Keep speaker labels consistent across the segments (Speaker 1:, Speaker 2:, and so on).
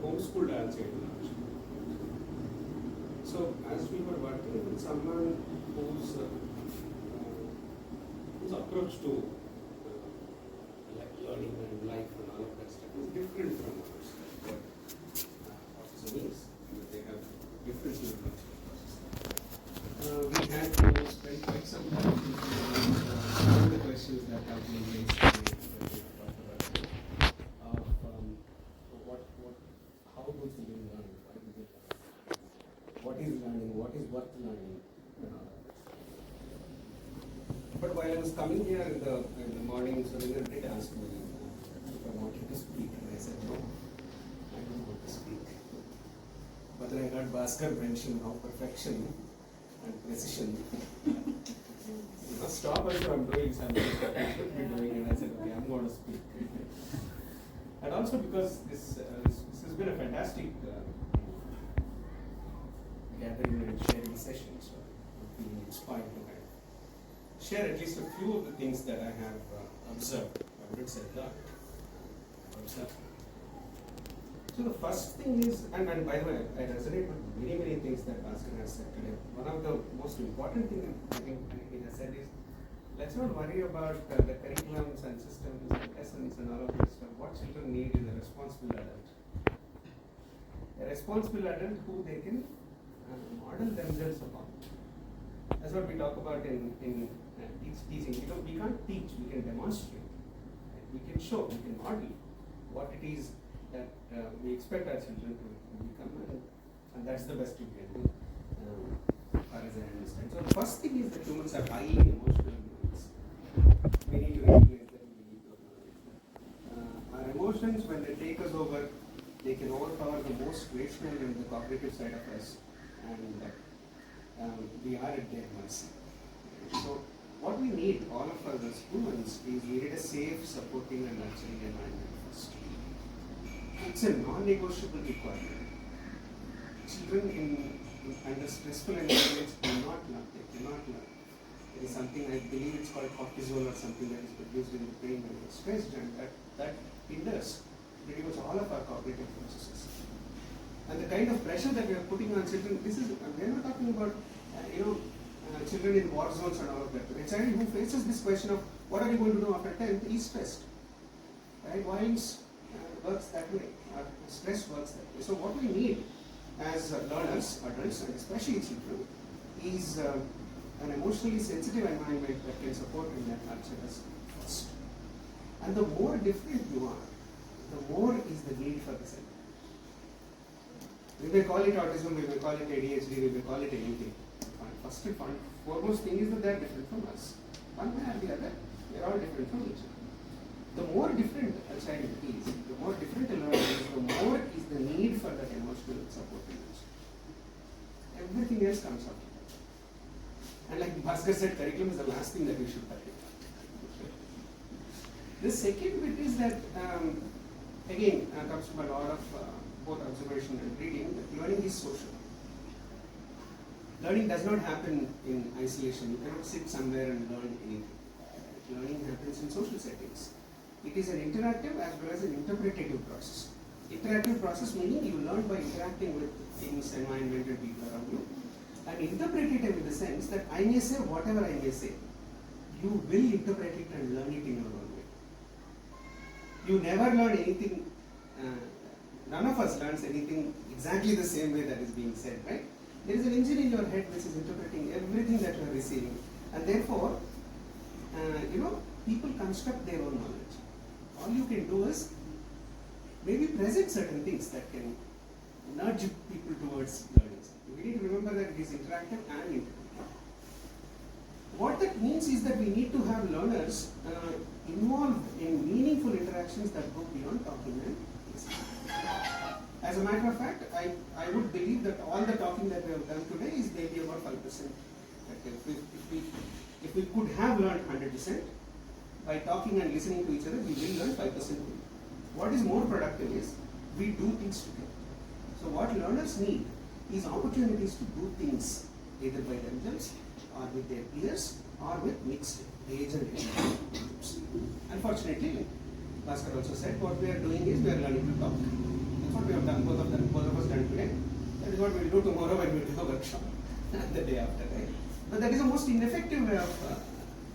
Speaker 1: homeschooled outside. So as we were working with someone whose approach to learning and life and all of that stuff is different from ours. Autism is, they have different neurological processes. We had to spend quite some time on the questions that have been raised today. How do children learn? Why do they learn? What is learning? What is worth learning? But while I was coming here in the morning, so they did ask me if I wanted to speak, and I said no, I don't want to speak. But then I heard Bhaskar mention how perfection and precision. Stop us from doing something that I should be doing, and I said, okay, I'm going to speak. And also because this has been a fantastic gathering and sharing session, so I'm feeling inspired to kind of share at least a few of the things that I have observed. I wouldn't say learned, observed. So the first thing is, and by the way, I resonate with many things that Bhaskar has said today. One of the most important things I think he has said is, let's not worry about the curriculums and systems and lessons and all of this stuff. What children need is a responsible adult. A responsible adult who they can model themselves upon. That's what we talk about in teaching. We can't teach, we can demonstrate. We can show, we can model what it is that we expect our children to become, and that's the best we can do, as far as I understand. So the first thing is that humans are highly emotional beings. We need to recognize that, we need to acknowledge that. Our emotions, when they take us over, they can overpower the most rational and the cognitive side of us, and we are at their mercy. So what we need, all of us as humans, is we need a safe, supporting and nurturing environment first. It's a non-negotiable requirement. Children under stressful environments do not learn, they cannot learn. There is something, I believe it's called cortisol or something that is produced in the brain when it's stressed, and that hinders pretty much all of our cognitive processes. And the kind of pressure that we are putting on children, we're not talking about, children in war zones and all of that. A child who faces this question of what are you going to do after 10th is stressed. Right? Violence works that way, stress works that way. So what we need as learners, adults, and especially children, is an emotionally sensitive environment that can support and that nurture us first. And the more different you are, the more is the need for this environment. We may call it autism, we may call it ADHD, we may call it anything. First and foremost thing is that they are different from us. One way or the other, we are all different from each other. The more different a child is, the more different a learner is, the more is the need for that emotional support in us. Everything else comes after that. And like Bhaskar said, curriculum is the last thing that we should tackle. The second bit is that, again, comes from a lot of both observation and reading, that learning is social. Learning does not happen in isolation. You cannot sit somewhere and learn anything. Learning happens in social settings. It is an interactive as well as an interpretative process. Interactive process meaning you learn by interacting with things, environment and people around you. And interpretative in the sense that I may say whatever I may say. You will interpret it and learn it in your own way. You never learn anything, none of us learns anything exactly the same way that is being said, right? There is an engine in your head which is interpreting everything that you are receiving. And therefore, people construct their own knowledge. All you can do is maybe present certain things that can nudge people towards learning. We need to remember that it is interactive and interpretive. What that means is that we need to have learners involved in meaningful interactions that go beyond talking and listening. As a matter of fact, I would believe that all the talking that we have done today is maybe about 5%. If we could have learned 100%, by talking and listening to each other, we will learn 5%. What is more productive is we do things together. So what learners need is opportunities to do things either by themselves or with their peers or with mixed age and age groups. Unfortunately, Bhaskar also said what we are doing is we are learning to talk. That's what we have done, both of us done today. That is what we will do tomorrow when we do the workshop, the day after, right? But that is the most ineffective way of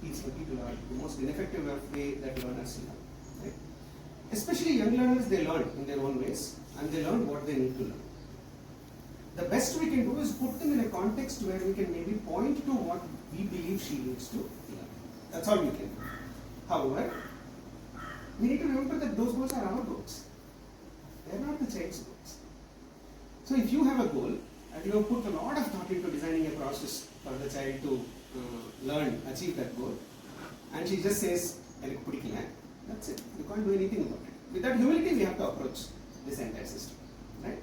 Speaker 1: teaching people, or the most ineffective way that learners learn, right? Especially young learners, they learn in their own ways, and they learn what they need to learn. The best we can do is put them in a context where we can maybe point to what we believe she needs to learn. That's all we can do. However, we need to remember that those goals are our goals. They are not the child's goals. So if you have a goal, and you have put a lot of thought into designing a process for the child to learn, achieve that goal, and she just says, that's it. You can't do anything about it. With that humility, we have to approach this entire system. Right?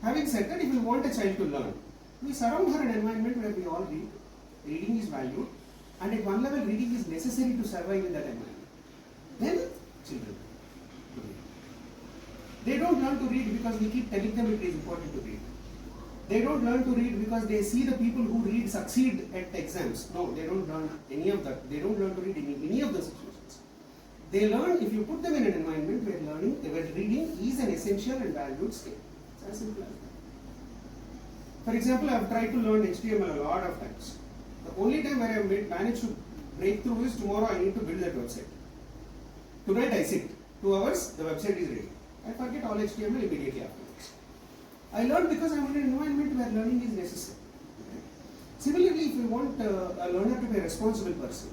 Speaker 1: Having said that, if we want a child to learn, we surround her an environment where we all read. Reading is valued, and at one level, reading is necessary to survive in that environment. Then, children to read. They don't learn to read because we keep telling them it is important to read. They don't learn to read because they see the people who read succeed at exams. No, they don't learn any of that. They don't learn to read in any of the situations. They learn if you put them in an environment where reading is an essential and valued skill. It's as simple as that. For example, I have tried to learn HTML a lot of times. The only time where I have managed to break through is tomorrow I need to build that website. Tonight I sit, 2 hours, the website is ready. I forget all HTML immediately afterwards. I learned because I am in an environment where learning is necessary. Similarly, if we want a learner to be a responsible person,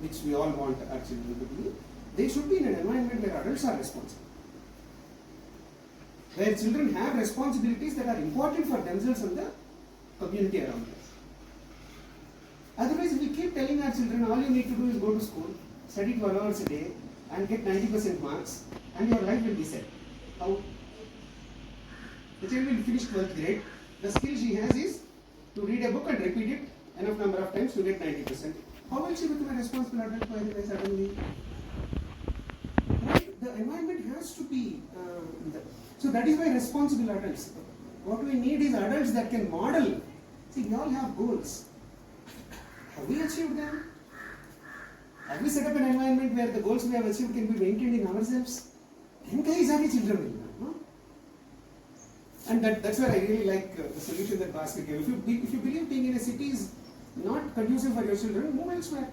Speaker 1: which we all want our children to be, they should be in an environment where adults are responsible. Where children have responsibilities that are important for themselves and the community around them. Otherwise, if we keep telling our children all you need to do is go to school, study 12 hours a day, and get 90% marks, and your life will be set. How? The child will finish 12th grade. The skill she has is to read a book and repeat it enough number of times to get 90%. How will she become a responsible adult by the way suddenly? Right? The environment has to be. So that is why responsible adults. What we need is adults that can model. See, we all have goals. Have we achieved them? Have we set up an environment where the goals we have achieved can be maintained in ourselves? Encourage our children will learn, no? And that's where I really like the solution that Bhaskar gave. If you believe being in a city is not conducive for your children, move elsewhere.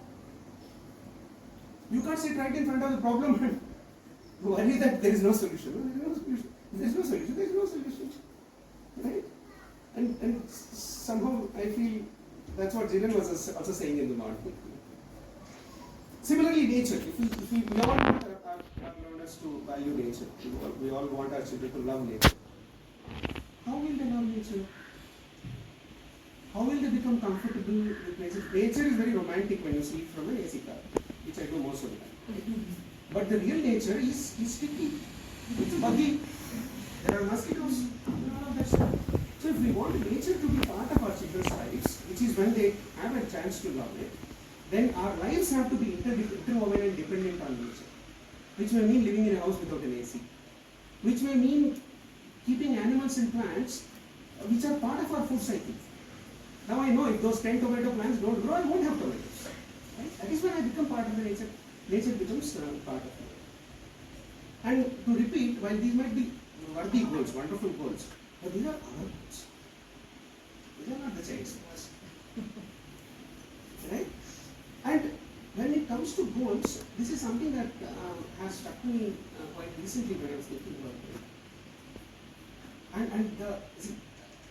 Speaker 1: You can't sit right in front of the problem and worry that there is no solution. No, there is no solution. There is no solution. Right? And somehow I feel that's what Jiran was also saying in the morning. Similarly, nature. If we all want our learners to value nature, we all want our children to love nature. How will they love nature? How will they become comfortable with nature? Nature is very romantic when you see it from an AC car, which I do most of the time. But the real nature is sticky. It's buggy. There are mosquitoes and all of that stuff. So if we want nature to be part of our children's lives, which is when they have a chance to love it, then our lives have to be interwoven and dependent on nature. Which may mean living in a house without an AC. Which may mean keeping animals and plants which are part of our food cycle. Now I know if those 10 tomato plants don't grow, I won't have tomatoes. Right? That is when I become part of the nature. Nature becomes part of it. And to repeat, while these might be worthy goals, wonderful goals, but these are our goals. These are not the child's goals. Right? And when it comes to goals, this is something that has struck me quite recently when I was thinking about it. And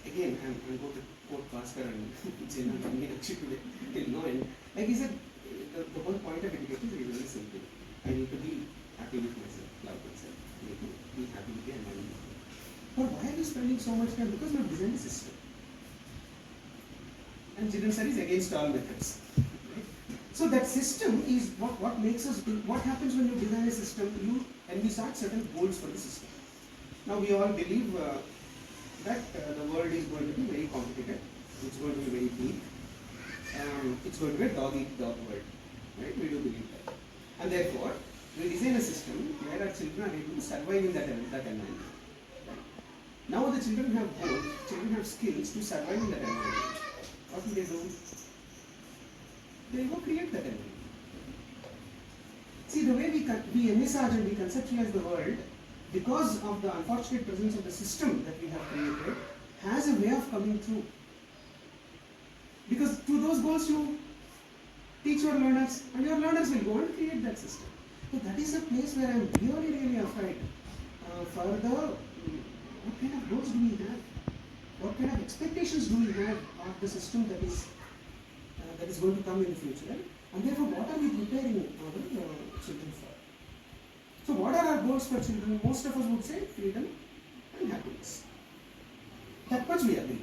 Speaker 1: again, I'm going to quote Bhaskar and Jena and Meenakshi today till no end. Like he said, the whole point of education is really simple. I need to be happy with myself, love myself. I need to be happy with the environment. But why are we spending so much time? Because we have designed a system. And Jiran sir is against all methods. Right? So that system is what makes us think. What happens when you design a system? And we start certain goals for the system. Now we all believe that the world is going to be very complicated. It's going to be very deep. It's going to be a dog-eat-dog world. Right? We do believe that. And therefore, we design a system where our children are able to survive in that environment. Right? Now the children have goals, children have skills to survive in that environment. What will they do? They will create that environment. See, the way we envisage and we conceptualize the world because of the unfortunate presence of the system that we have created, has a way of coming true. Because to those goals you teach your learners, and your learners will go and create that system. So that is a place where I am really, really afraid. Further, what kind of goals do we have? What kind of expectations do we have of the system that is going to come in the future? And therefore, what are we preparing our children for? So what are our goals for children? Most of us would say freedom and happiness. That much we agree.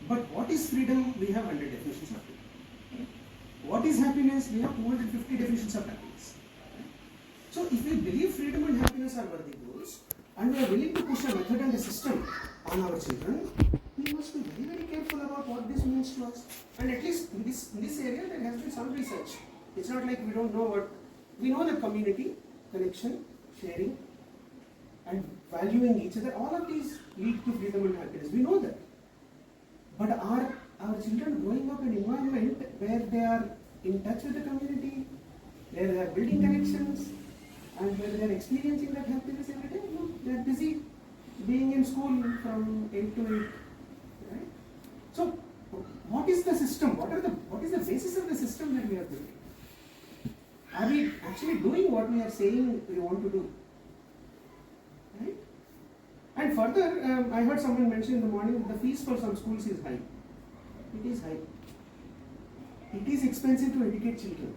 Speaker 1: But what is freedom? We have 100 definitions of freedom. What is happiness? We have 250 definitions of happiness. So if we believe freedom and happiness are worthy goals, and we are willing to push a method and a system on our children, we must be very, very careful about what this means to us. And at least in this area there has been some research. It's not like we don't know what, we know that community, connection, sharing and valuing each other, all of these lead to freedom and happiness. We know that. But are our children growing up in an environment where they are in touch with the community, where they are building connections, and where they are experiencing that happiness every day? No, they are busy being in school from 8 to 8. Right? So, what is the system? What is the basis of the system that we are building? Are we actually doing what we are saying we want to do? Right? And further, I heard someone mention in the morning that the fees for some schools is high. It is high. It is expensive to educate children.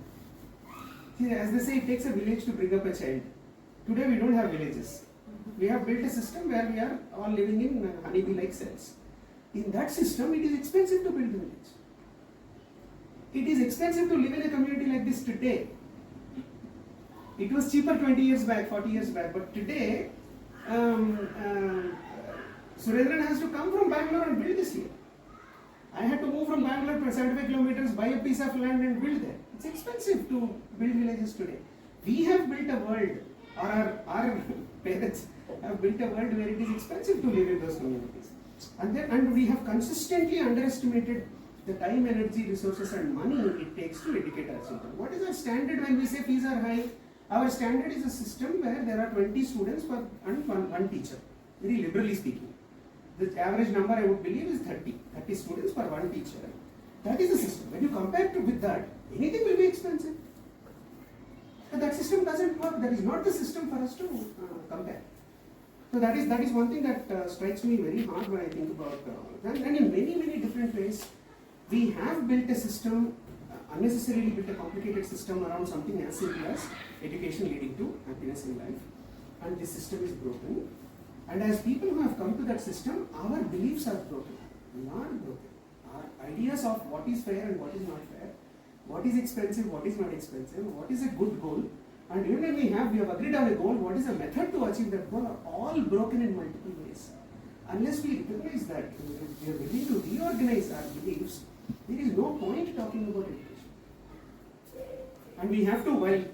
Speaker 1: See, as they say, it takes a village to bring up a child. Today we don't have villages. We have built a system where we are all living in honeybee-like cells. In that system, it is expensive to build a village. It is expensive to live in a community like this today. It was cheaper 20 years back, 40 years back, but today, Surendran has to come from Bangalore and build this here. I had to move from Bangalore to 75 kilometers, buy a piece of land and build there. It's expensive to build villages today. We have built a world, or our parents have built a world where it is expensive to live in those communities. And we have consistently underestimated the time, energy, resources and money it takes to educate our children. What is our standard when we say fees are high? Our standard is a system where there are 20 students and one teacher, very liberally speaking. The average number I would believe is 30 students per one teacher. That is the system. When you compare with that, anything will be expensive. But that system doesn't work. That is not the system for us to compare. So that is one thing that strikes me very hard when I think about and in many different ways, we have built a system, unnecessarily built a complicated system around something as simple as education leading to happiness in life, and this system is broken. And as people who have come to that system, our beliefs are broken. We are broken. Our ideas of what is fair and what is not fair, what is expensive, what is not expensive, what is a good goal, and even when we have agreed on a goal, what is a method to achieve that goal, are all broken in multiple ways. Unless we recognize that, we are willing to reorganize our beliefs, there is no point talking about education. And we have to, while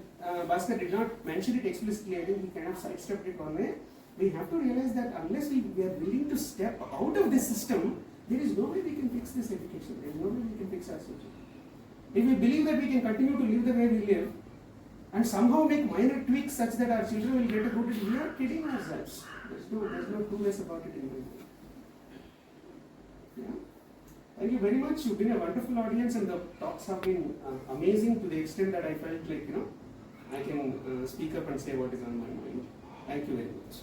Speaker 1: Bhaskar did not mention it explicitly, I think he kind of sidestepped it one way. We have to realize that unless we are willing to step out of this system, there is no way we can fix this education. There is no way we can fix our social. If we believe that we can continue to live the way we live and somehow make minor tweaks such that our children will get a good education, we are kidding ourselves. There's no two ways about it anymore. Yeah. Thank you very much. You've been a wonderful audience, and the talks have been amazing to the extent that I felt like I can speak up and say what is on my mind. Thank you very much.